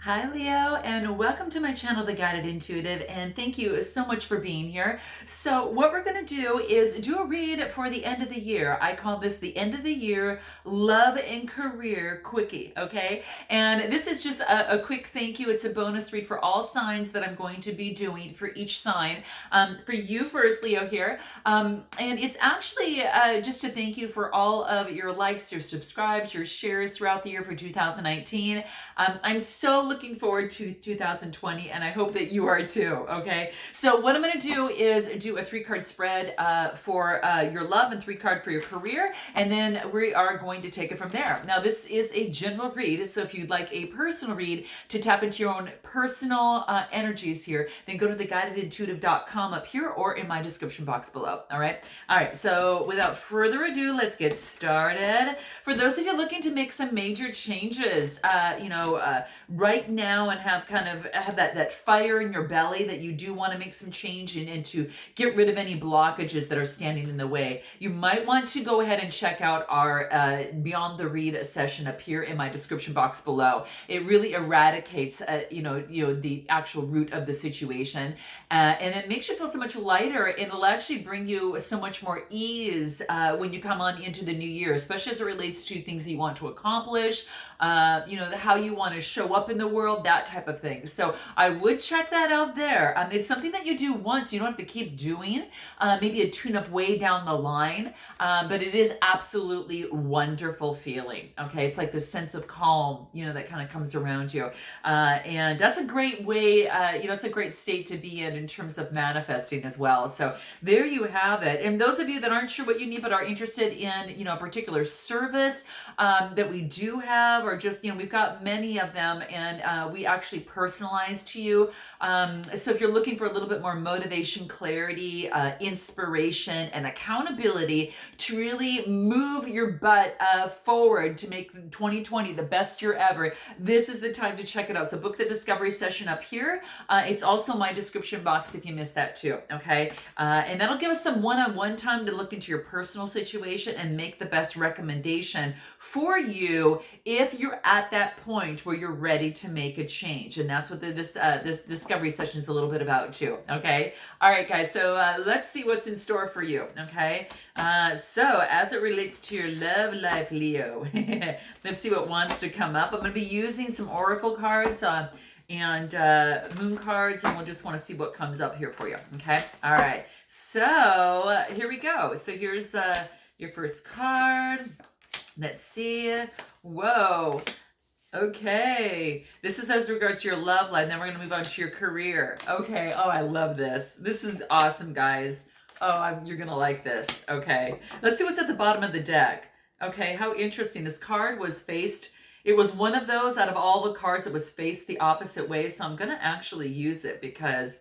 Hi Leo, and welcome to my channel, The Guided Intuitive, and thank you so much for being here. So what we're going to do is do a read for the end of the year. I call this the end of the year love and career quickie, okay? And this is just a quick thank you. It's a bonus read for all signs that I'm going to be doing for each sign. For you first, Leo here. And it's actually just a thank you for all of your likes, your subscribes, your shares throughout the year for 2019. I'm so looking forward to 2020, and I hope that you are too, okay? So what I'm going to do is do a 3-card spread for your love and 3-card for your career, and then we are going to take it from there. Now, this is a general read, so if you'd like a personal read to tap into your own personal energies here, then go to theguidedintuitive.com up here or in my description box below, all right? All right, so without further ado, let's get started. For those of you looking to make some major changes, right now and have that fire in your belly that you do want to make some change and to get rid of any blockages that are standing in the way, you might want to go ahead and check out our Beyond the Read session up here in my description box below. It really eradicates, the actual root of the situation, and it makes you feel so much lighter, and it'll actually bring you so much more ease when you come on into the new year, especially as it relates to things that you want to accomplish, how you want to show up in the world, that type of thing. So I would check that out there. It's something that you do once, you don't have to keep doing, maybe a tune-up way down the line, but it is absolutely wonderful feeling, okay? It's like this sense of calm, that kind of comes around you. And that's a great way, it's a great state to be in terms of manifesting as well. So there you have it. And those of you that aren't sure what you need but are interested in, a particular service that we do have, or just, we've got many of them, and we actually personalize to you. So if you're looking for a little bit more motivation, clarity, inspiration, and accountability to really move your butt forward to make 2020 the best year ever, this is the time to check it out. So book the discovery session up here. It's also my description box if you missed that too, okay? And that'll give us some one-on-one time to look into your personal situation and make the best recommendation for you if you're at that point where you're ready to make a change. And that's what this discovery session is a little bit about too, okay? All right, guys, so let's see what's in store for you, okay? So as it relates to your love life, Leo, let's see what wants to come up. I'm going to be using some oracle cards and moon cards, and we'll just want to see what comes up here for you, okay? All right, so here we go. So here's your first card. Let's see. Whoa. Okay. This is as regards to your love life. Then we're going to move on to your career. Okay. Oh, I love this. This is awesome, guys. Oh, you're going to like this. Okay. Let's see what's at the bottom of the deck. Okay. How interesting. This card was faced. It was one of those out of all the cards that was faced the opposite way. So I'm going to actually use it because,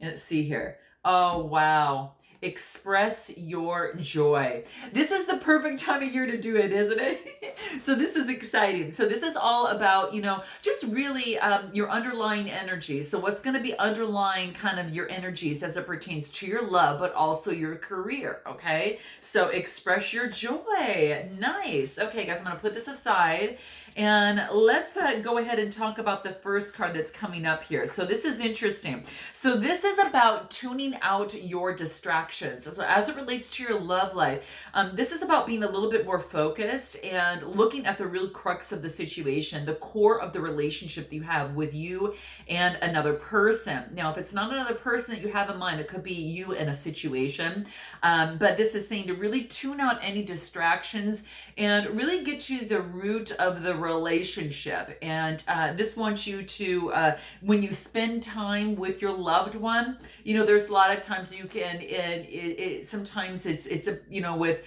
let's see here. Oh, wow. Express your joy. This is the perfect time of year to do it, isn't it? So this is exciting. So this is all about, just really your underlying energy. So what's going to be underlying kind of your energies as it pertains to your love, but also your career, okay? So express your joy. Nice. Okay, guys, I'm going to put this aside. And let's go ahead and talk about the first card that's coming up here. So this is interesting. So this is about tuning out your distractions. So as it relates to your love life, this is about being a little bit more focused and looking at the real crux of the situation, the core of the relationship that you have with you and another person. Now, if it's not another person that you have in mind, it could be you in a situation. But this is saying to really tune out any distractions and really get to the root of the relationship. And this wants you to, when you spend time with your loved one, there's a lot of times you can, sometimes it's with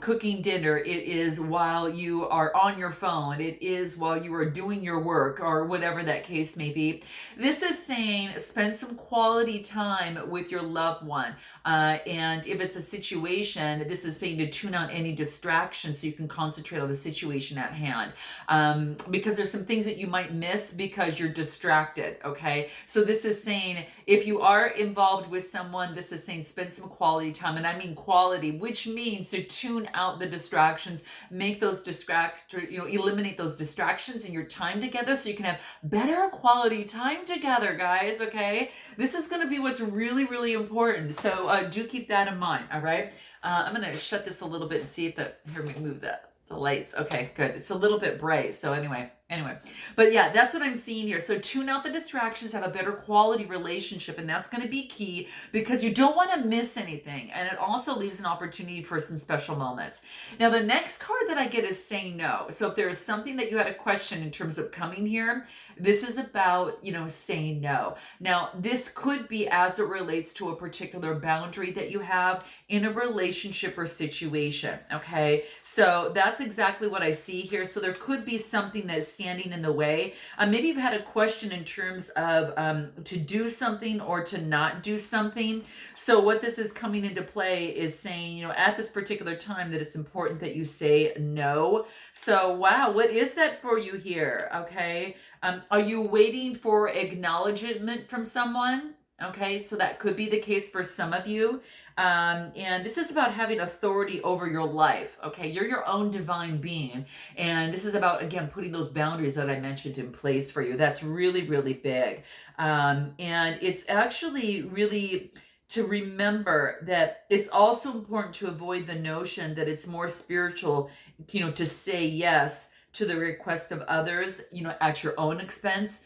cooking dinner. It is while you are on your phone. It is while you are doing your work or whatever that case may be. This is saying spend some quality time with your loved one. And if it's a situation, this is saying to tune out any distractions so you can concentrate on the situation at hand. Because there's some things that you might miss because you're distracted, okay? So this is saying if you are involved with someone, this is saying spend some quality time. And I mean quality quality, which means to tune out the distractions, make those eliminate those distractions in your time together so you can have better quality time together, guys, okay? This is going to be what's really, really important. So do keep that in mind, all right? I'm going to shut this a little bit and see if here, let me move the lights. Okay, good. It's a little bit bright. So anyway. But yeah, that's what I'm seeing here. So tune out the distractions, have a better quality relationship, and that's going to be key because you don't want to miss anything. And it also leaves an opportunity for some special moments. Now, the next card that I get is say no. So if there is something that you had a question in terms of coming here, this is about, saying no. Now, this could be as it relates to a particular boundary that you have in a relationship or situation, okay? So that's exactly what I see here. So there could be something that's standing in the way. Maybe you've had a question in terms of to do something or to not do something. So what this is coming into play is saying, at this particular time that it's important that you say no. So, wow, what is that for you here, okay? Are you waiting for acknowledgement from someone? Okay, so that could be the case for some of you. And this is about having authority over your life. Okay, you're your own divine being. And this is about, again, putting those boundaries that I mentioned in place for you. That's really, really big. And it's actually really to remember that it's also important to avoid the notion that it's more spiritual, to say yes to the request of others, at your own expense,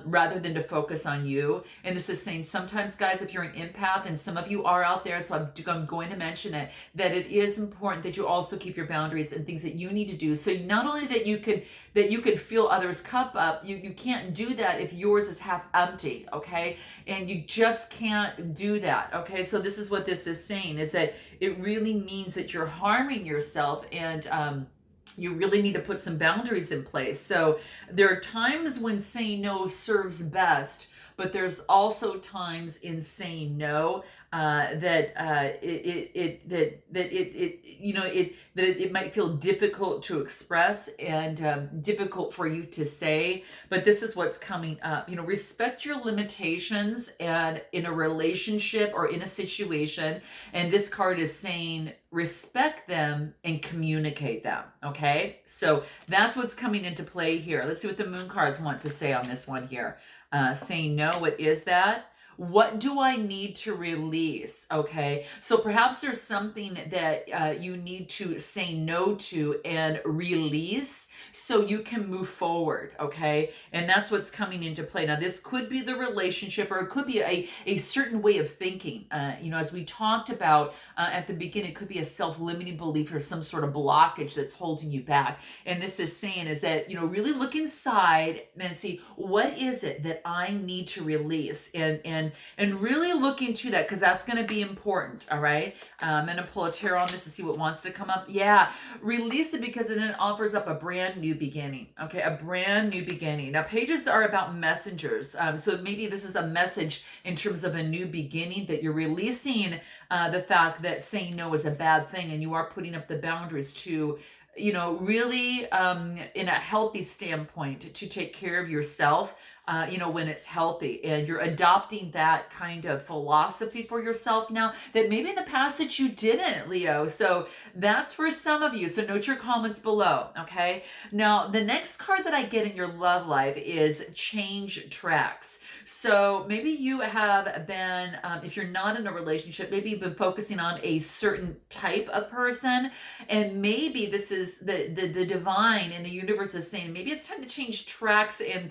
rather than to focus on you. And this is saying sometimes, guys, if you're an empath, and some of you are out there, so I'm going to mention it, that it is important that you also keep your boundaries and things that you need to do. So not only that you could fill others' cup up, you can't do that if yours is half empty, okay? And you just can't do that, okay? So this is what this is saying, is that it really means that you're harming yourself, and you really need to put some boundaries in place. So there are times when saying no serves best, but there's also times in saying no that it might feel difficult to express and difficult for you to say. But this is what's coming up. Respect your limitations and in a relationship or in a situation. And this card is saying respect them and communicate them. Okay, so that's what's coming into play here. Let's see what the moon cards want to say on this one here. Saying no, what is that? What do I need to release? Okay, so perhaps there's something that you need to say no to and release so you can move forward, okay? And that's what's coming into play. Now, this could be the relationship, or it could be a certain way of thinking. As we talked about at the beginning, it could be a self-limiting belief or some sort of blockage that's holding you back. And this is saying is that, really look inside and see, what is it that I need to release? And really look into that, because that's going to be important, all right? I'm going to pull a tarot on this to see what wants to come up. Yeah, release it, because then it offers up a brand new beginning, okay? A brand new beginning. Now, pages are about messengers. So maybe this is a message in terms of a new beginning, that you're releasing the fact that saying no is a bad thing, and you are putting up the boundaries to, really in a healthy standpoint, to take care of yourself. When it's healthy, and you're adopting that kind of philosophy for yourself now that maybe in the past that you didn't, Leo. So that's for some of you. So note your comments below, okay? Now, the next card that I get in your love life is change tracks. So maybe you have been, if you're not in a relationship, maybe you've been focusing on a certain type of person, and maybe this is the divine and the universe is saying, maybe it's time to change tracks and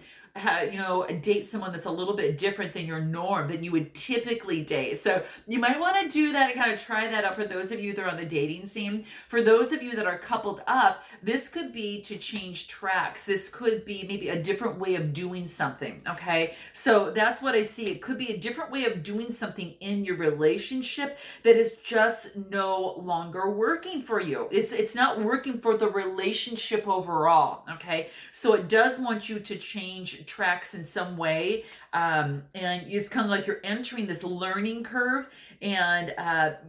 date someone that's a little bit different than your norm, than you would typically date. So you might want to do that and kind of try that out for those of you that are on the dating scene. For those of you that are coupled up, this could be to change tracks. This could be maybe a different way of doing something, okay? So that's what I see. It could be a different way of doing something in your relationship that is just no longer working for you. It's not working for the relationship overall, okay? So it does want you to change tracks in some way. And it's kind of like you're entering this learning curve, and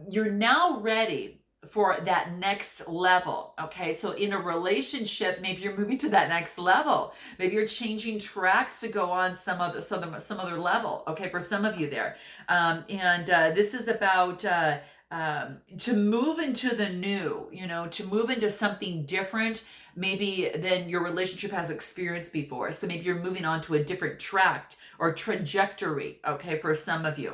you're now ready for that next level, okay? So in a relationship, maybe you're moving to that next level. Maybe you're changing tracks to go on some other level, okay, for some of you there. This is about to move into the new, to move into something different, maybe than your relationship has experienced before. So maybe you're moving on to a different track or trajectory, okay, for some of you.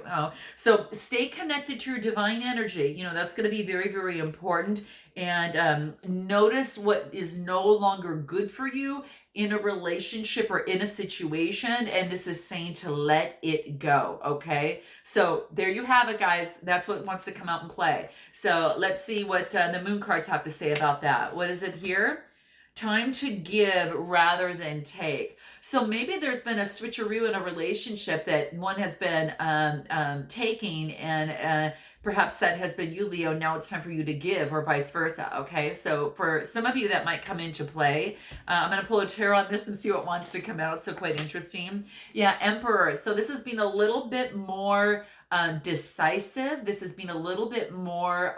So stay connected to your divine energy. That's going to be very, very important. And notice what is no longer good for you in a relationship or in a situation. And this is saying to let it go, okay? So there you have it, guys. That's what wants to come out and play. So let's see what the moon cards have to say about that. What is it here? Time to give rather than take. So maybe there's been a switcheroo in a relationship that one has been taking, and perhaps that has been you, Leo. Now it's time for you to give, or vice versa. Okay, so for some of you that might come into play, I'm going to pull a tarot on this and see what wants to come out. So quite interesting. Yeah, Emperor. So this has been a little bit more decisive. This has been a little bit more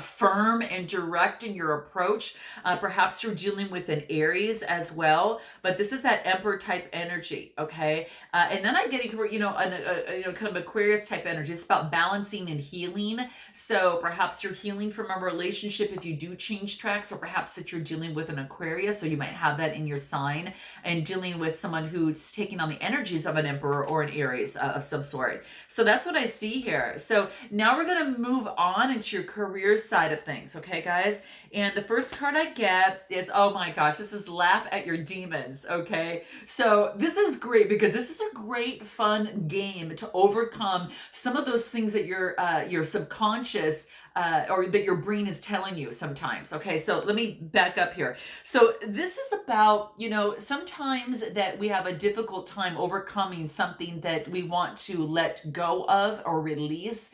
firm and direct in your approach. Perhaps you're dealing with an Aries as well, but this is that Emperor type energy, okay? And then I'm getting, kind of Aquarius type energy. It's about balancing and healing. So perhaps you're healing from a relationship if you do change tracks, or perhaps that you're dealing with an Aquarius, so you might have that in your sign, and dealing with someone who's taking on the energies of an Emperor or an Aries of some sort. So that's what I see here. So now we're going to move on into your career side of things, okay, guys? And the first card I get is, oh my gosh, this is laugh at your demons, okay? So this is great because this is a great fun game to overcome some of those things that your subconscious or that your brain is telling you sometimes. Okay, so let me back up here. So this is about, sometimes that we have a difficult time overcoming something that we want to let go of or release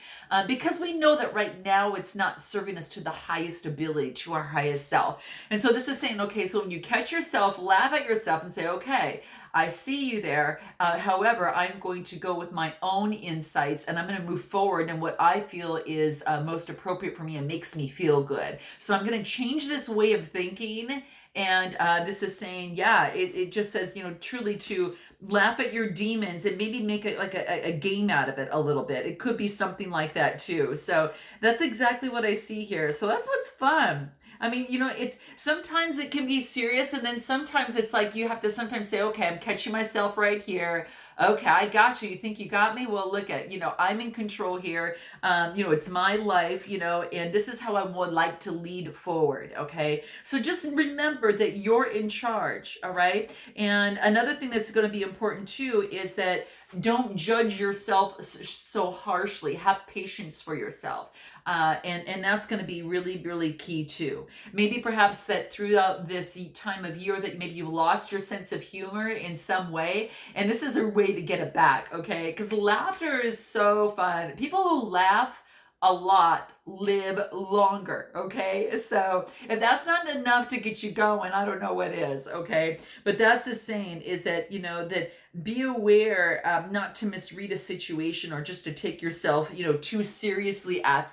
because we know that right now it's not serving us to the highest ability, to our highest self. And so this is saying, okay, so when you catch yourself, laugh at yourself and say, okay, I see you there. However, I'm going to go with my own insights, and I'm going to move forward in what I feel is most appropriate for me and makes me feel good. So I'm going to change this way of thinking. And this is saying, yeah, it just says, truly to laugh at your demons and maybe make it like a game out of it a little bit. It could be something like that too. So that's exactly what I see here. So that's what's fun. I mean, it's sometimes it can be serious, and then sometimes it's like you have to sometimes say, okay, I'm catching myself right here. Okay, I got you. You think you got me? Well, look at, I'm in control here. It's my life, and this is how I would like to lead forward. Okay. So just remember that you're in charge. All right. And another thing that's going to be important too is that don't judge yourself so harshly. Have patience for yourself. And that's going to be really, really key too. Maybe perhaps that throughout this time of year that maybe you've lost your sense of humor in some way, and this is a way to get it back, okay? Because laughter is so fun. People who laugh a lot live longer, okay? So if that's not enough to get you going, I don't know what is, okay? But that's the saying is that, that be aware not to misread a situation or just to take yourself, too seriously at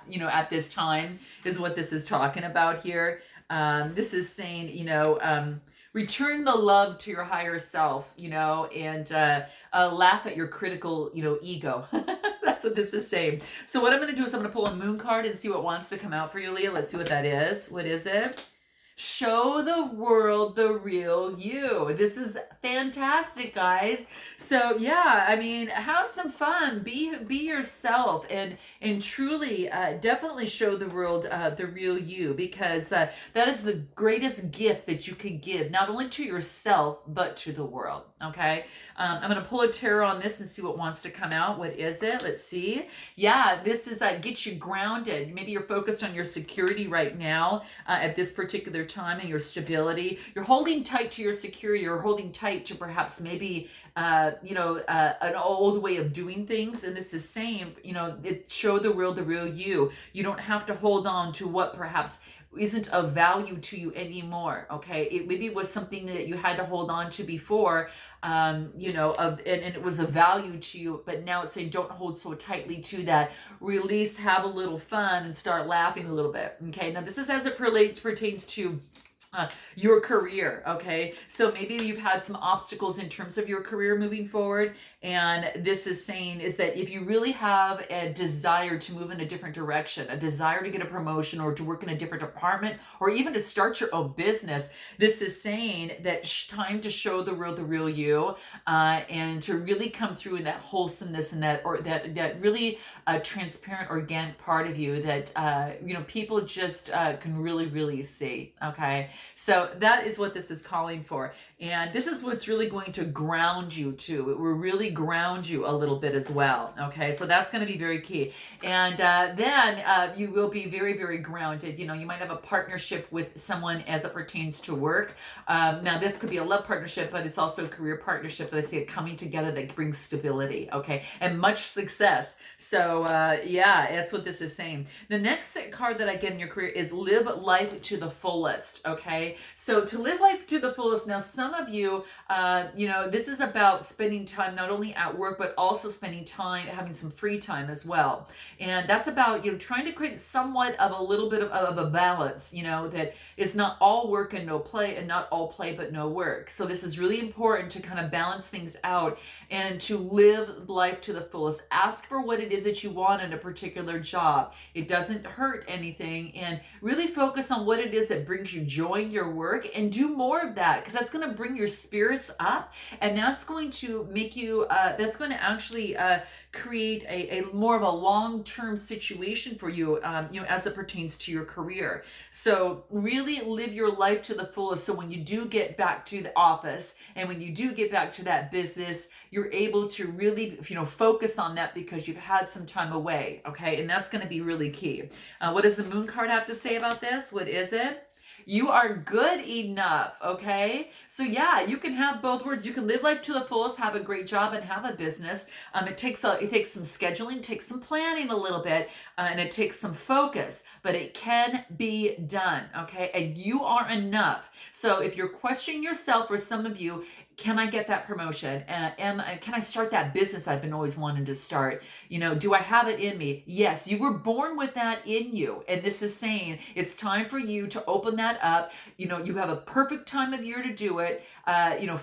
this time is what this is talking about here. This is saying, return the love to your higher self, and laugh at your critical, ego. That's what this is saying. So what I'm going to do is I'm going to pull a moon card and see what wants to come out for you, Leah. Let's see what that is. What is it? Show the world the real you. This is fantastic, guys. So yeah, I mean, have some fun. Be yourself, and truly, definitely show the world the real you, because that is the greatest gift that you can give, not only to yourself but to the world. Okay, I'm gonna pull a tarot on this and see what wants to come out. What is it? Let's see. Yeah, this is get you grounded. Maybe you're focused on your security right now at this particular time, and your stability. You're holding tight to your security. You're holding tight to perhaps maybe an old way of doing things. And this is saying, it show the world the real you. You don't have to hold on to what perhaps isn't of value to you anymore. Okay, it maybe was something that you had to hold on to before, and it was of value to you, but now it's saying don't hold so tightly to that. Release, have a little fun, and start laughing a little bit. Okay, now this is as it pertains to your career. Okay, so maybe you've had some obstacles in terms of your career moving forward, and this is saying is that if you really have a desire to move in a different direction, a desire to get a promotion or to work in a different department or even to start your own business, this is saying that time to show the real you, and to really come through in that wholesomeness and that really transparent organic part of you that people just can really see. Okay, so that is what this is calling for. And this is what's really going to ground you too. It will really ground you a little bit as well. Okay, so that's going to be very key. And then you will be very grounded. You might have a partnership with someone as it pertains to work. Now, this could be a love partnership, but it's also a career partnership that I see it coming together that brings stability. Okay, and much success. So yeah, that's what this is saying. The next card that I get in your career is live life to the fullest. Okay, so to live life to the fullest. Now, some of you, this is about spending time not only at work, but also spending time, having some free time as well. And that's about, trying to create somewhat of a little bit of a balance, that it's not all work and no play and not all play but no work. So this is really important to kind of balance things out and to live life to the fullest. Ask for what it is that you want in a particular job. It doesn't hurt anything, and really focus on what it is that brings you joy in your work and do more of that, because that's going to bring your spirits up, and that's going to make you that's going to actually create a more of a long-term situation for you, as it pertains to your career. So really live your life to the fullest. So when you do get back to the office and when you do get back to that business, you're able to really, focus on that because you've had some time away. Okay, and that's going to be really key. What does the moon card have to say about this? What is it? You are good enough, okay? So yeah, you can have both words. You can live life to the fullest, have a great job, and have a business. It takes some scheduling, takes some planning a little bit, and it takes some focus, but it can be done, okay? And you are enough. So if you're questioning yourself, for some of you, can I get that promotion? Can I start that business I've been always wanting to start? Do I have it in me? Yes, you were born with that in you. And this is saying it's time for you to open that up. You have a perfect time of year to do it.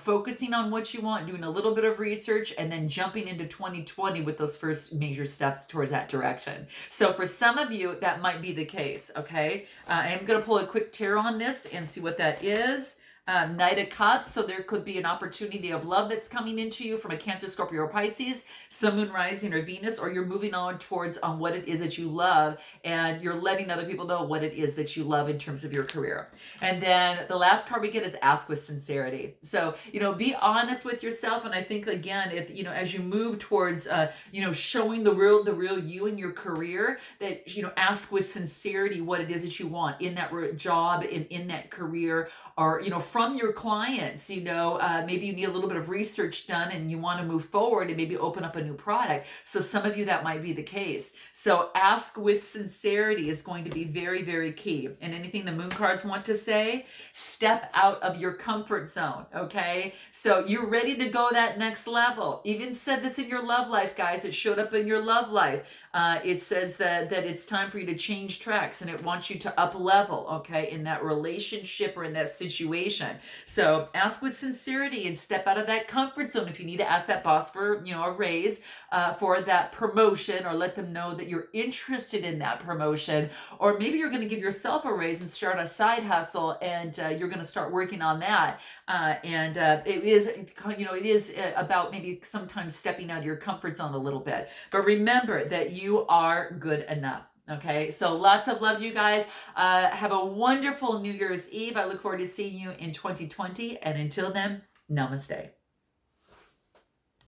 Focusing on what you want, doing a little bit of research, and then jumping into 2020 with those first major steps towards that direction. So for some of you, that might be the case, okay? I am going to pull a quick tarot on this and see what that is. Knight of Cups, so there could be an opportunity of love that's coming into you from a Cancer, Scorpio, or Pisces, Sun, Moon, Rising, or Venus, or you're moving on towards what it is that you love, and you're letting other people know what it is that you love in terms of your career. And then the last card we get is Ask with Sincerity. So, be honest with yourself, and I think, again, if, as you move towards, showing the real you in your career, that, ask with sincerity what it is that you want in that job, in that career, or, from your clients. Maybe you need a little bit of research done and you want to move forward and maybe open up a new product. So some of you, that might be the case. So ask with sincerity is going to be very key. And anything the moon cards want to say, step out of your comfort zone. Okay, so you're ready to go that next level. Even said this in your love life, guys. It showed up in your love life. It says that it's time for you to change tracks, and it wants you to up level, okay, in that relationship or in that situation. So ask with sincerity and step out of that comfort zone. If you need to ask that boss for, a raise, for that promotion, or let them know that you're interested in that promotion, or maybe you're going to give yourself a raise and start a side hustle, and you're going to start working on that. It is about maybe sometimes stepping out of your comfort zone a little bit. But remember that you are good enough. Okay, so lots of love to you guys. Have a wonderful New Year's Eve. I look forward to seeing you in 2020. And until then, namaste.